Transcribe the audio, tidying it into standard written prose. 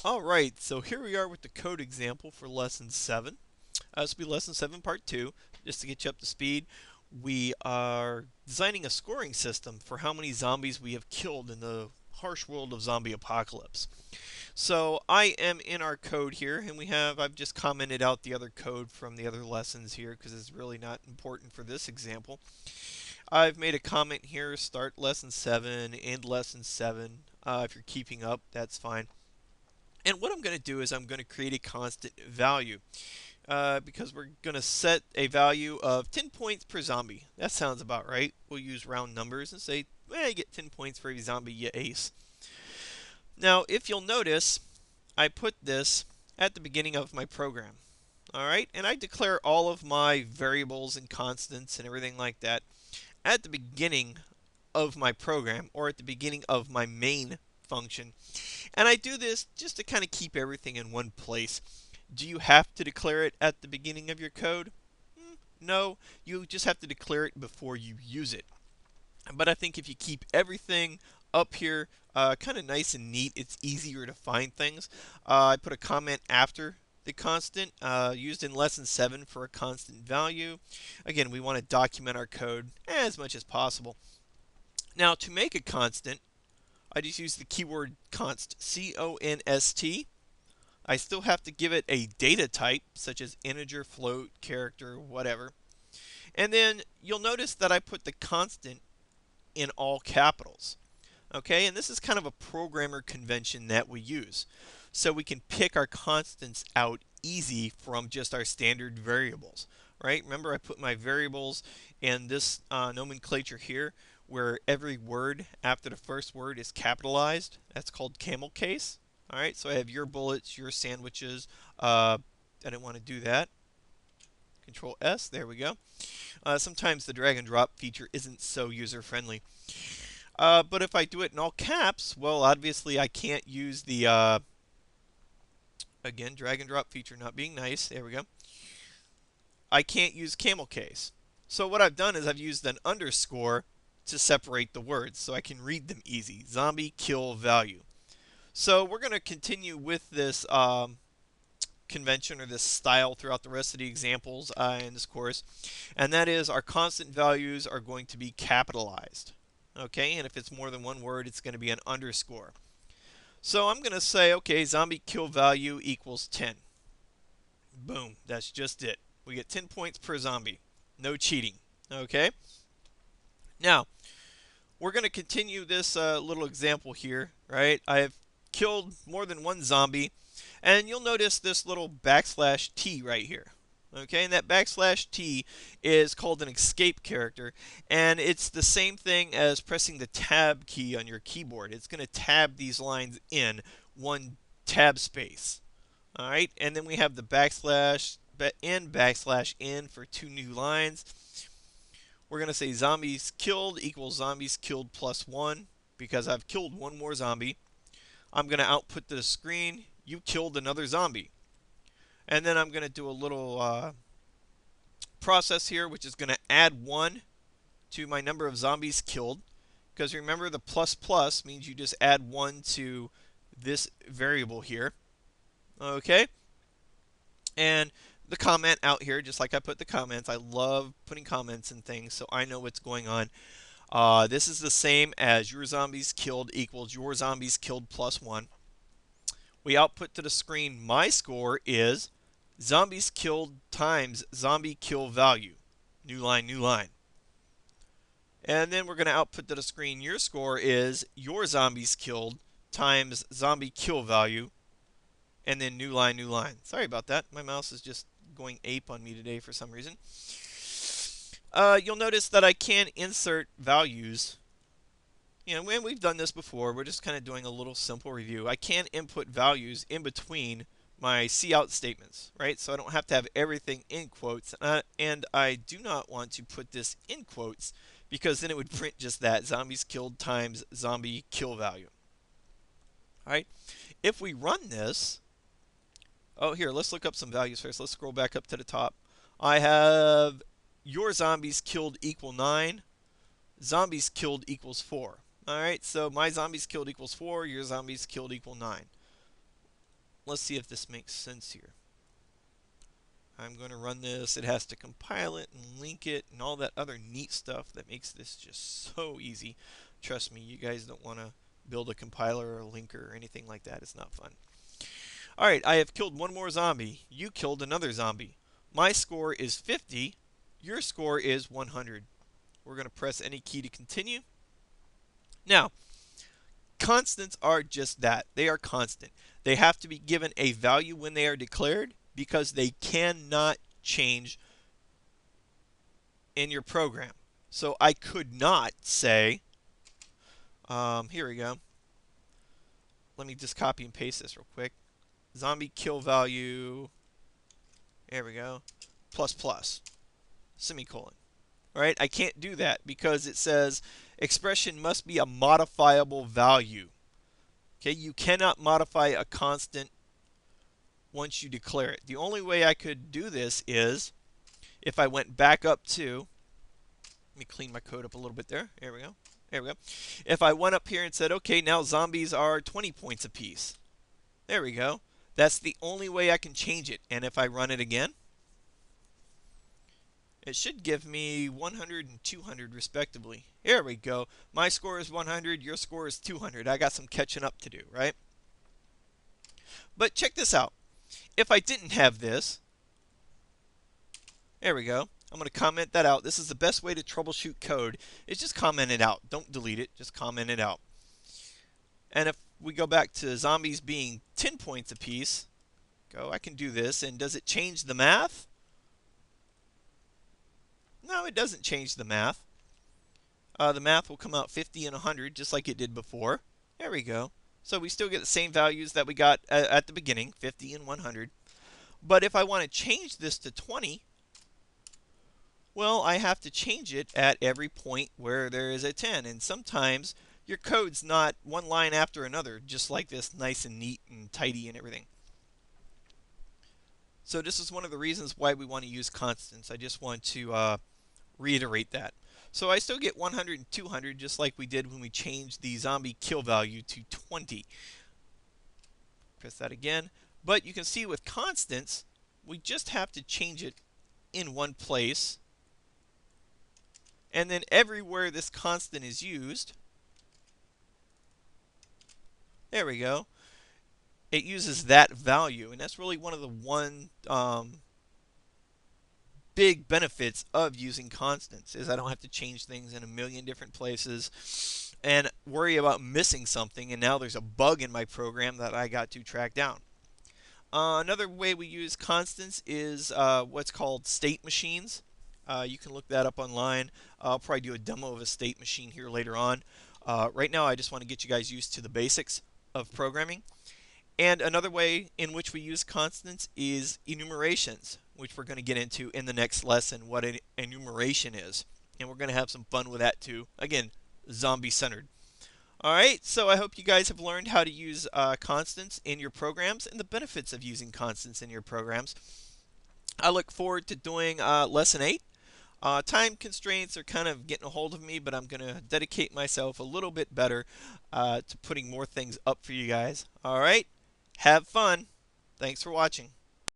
Alright, so here we are with the code example for lesson 7. This will be lesson 7 part 2. Just to get you up to speed, we are designing a scoring system for how many zombies we have killed in the harsh world of zombie apocalypse. So I am in our code here, and I've just commented out the other code from the other lessons here because it's really not important for this example. I've made a comment here, start lesson 7, end lesson 7. If you're keeping up, that's fine. And what I'm going to do is I'm going to create a constant value because we're going to set a value of 10 points per zombie. That sounds about right. We'll use round numbers and say, well, you get 10 points for every zombie you ace. Now, if you'll notice, I put this at the beginning of my program. All right, and I declare all of my variables and constants and everything like that at the beginning of my program or at the beginning of my main function. And I do this just to kind of keep everything in one place. Do you have to declare it at the beginning of your code? No, you just have to declare it before you use it. But I think if you keep everything up here kind of nice and neat, it's easier to find things. I put a comment after the constant used in lesson 7 for a constant value. Again, we want to document our code as much as possible. Now, to make a constant, I just use the keyword const, C-O-N-S-T. I still have to give it a data type, such as integer, float, character, whatever. And then you'll notice that I put the constant in all capitals. Okay, and this is kind of a programmer convention that we use. So we can pick our constants out easy from just our standard variables. Right? Remember, I put my variables in this nomenclature here, where every word after the first word is capitalized. That's called camel case. All right, so I have your bullets, your sandwiches. I didn't want to do that. Control S, there we go. Sometimes the drag and drop feature isn't so user friendly. But if I do it in all caps, well, obviously I can't use the, again, drag and drop feature not being nice. There we go. I can't use camel case. So what I've done is I've used an underscore to separate the words so I can read them easy. Zombie kill value. So we're going to continue with this convention or this style throughout the rest of the examples in this course. And that is our constant values are going to be capitalized. Okay, and if it's more than one word, it's going to be an underscore. So I'm going to say, okay, zombie kill value equals 10. Boom, that's just it. We get 10 points per zombie. No cheating. Okay? Now, we're going to continue this little example here, right? I have killed more than one zombie, and you'll notice this little \T right here. Okay, and that \T is called an escape character, and it's the same thing as pressing the tab key on your keyboard. It's going to tab these lines in one tab space. All right, and then we have the \N for two new lines. We're going to say zombies killed equals zombies killed plus 1 because I've killed one more zombie. I'm going to output to the screen, you killed another zombie. And then I'm going to do a little process here, which is going to add 1 to my number of zombies killed. Because remember, the plus plus means you just add 1 to this variable here. Okay? And the comment out here, just like I put the comments. I love putting comments and things so I know what's going on. This is the same as your zombies killed equals your zombies killed plus 1. We output to the screen, my score is zombies killed times zombie kill value. New line, new line. And then we're going to output to the screen, your score is your zombies killed times zombie kill value. And then new line, new line. Sorry about that. My mouse is just going ape on me today for some reason. You'll notice that I can insert values. You know, we've done this before. We're just kind of doing a little simple review. I can input values in between my cout statements, right? So I don't have to have everything in quotes. And I do not want to put this in quotes because then it would print just that, zombies killed times zombie kill value. All right. If we run this, oh, here, let's look up some values first. Let's scroll back up to the top. I have your zombies killed equal 9, zombies killed equals 4. All right, so my zombies killed equals 4, your zombies killed equal 9. let's see if this makes sense here. I'm going to run this. It has to compile it and link it and all that other neat stuff that makes this just so easy. Trust me, you guys don't want to build a compiler or a linker or anything like that. It's not fun. Alright, I have killed one more zombie. You killed another zombie. My score is 50. Your score is 100. We're going to press any key to continue. Now, constants are just that. They are constant. They have to be given a value when they are declared because they cannot change in your program. So I could not say, here we go. Let me just copy and paste this real quick. Zombie kill value, there we go, plus plus, semicolon. Right? I can't do that because it says expression must be a modifiable value. Okay, you cannot modify a constant once you declare it. The only way I could do this is if I went back up to, let me clean my code up a little bit there. There we go. There we go. If I went up here and said, okay, now zombies are 20 points apiece. There we go. That's the only way I can change it. And if I run it again, it should give me 100 and 200 respectively. Here we go. My score is 100, your score is 200. I got some catching up to do, right? But check this out. If I didn't have this, there we go. I'm going to comment that out. This is the best way to troubleshoot code. Is just comment it out. Don't delete it. Just comment it out. And if we go back to zombies being 10 points apiece, I can do this. And does it change the math? No, it doesn't change the math. The math will come out 50 and 100 just like it did before. There we go. So we still get the same values that we got at the beginning, 50 and 100. But if I want to change this to 20, well, I have to change it at every point where there is a 10. And sometimes your code's not one line after another, just like this, nice and neat and tidy and everything. So this is one of the reasons why we want to use constants. I just want to reiterate that. So I still get 100 and 200 just like we did when we changed the zombie kill value to 20. Press that again. But you can see with constants, we just have to change it in one place. And then everywhere this constant is used, there we go, it uses that value. And that's really one of the big benefits of using constants is I don't have to change things in a million different places and worry about missing something, and now there's a bug in my program that I got to track down. Another way we use constants is what's called state machines. You can look that up online. I'll probably do a demo of a state machine here later on. Right now I just want to get you guys used to the basics of programming. And another way in which we use constants is enumerations, which we're going to get into in the next lesson, what an enumeration is. And we're going to have some fun with that too. Again, zombie-centered. Alright, so I hope you guys have learned how to use constants in your programs and the benefits of using constants in your programs. I look forward to doing Lesson 8. Time constraints are kind of getting a hold of me, but I'm going to dedicate myself a little bit better to putting more things up for you guys. Alright, have fun. Thanks for watching.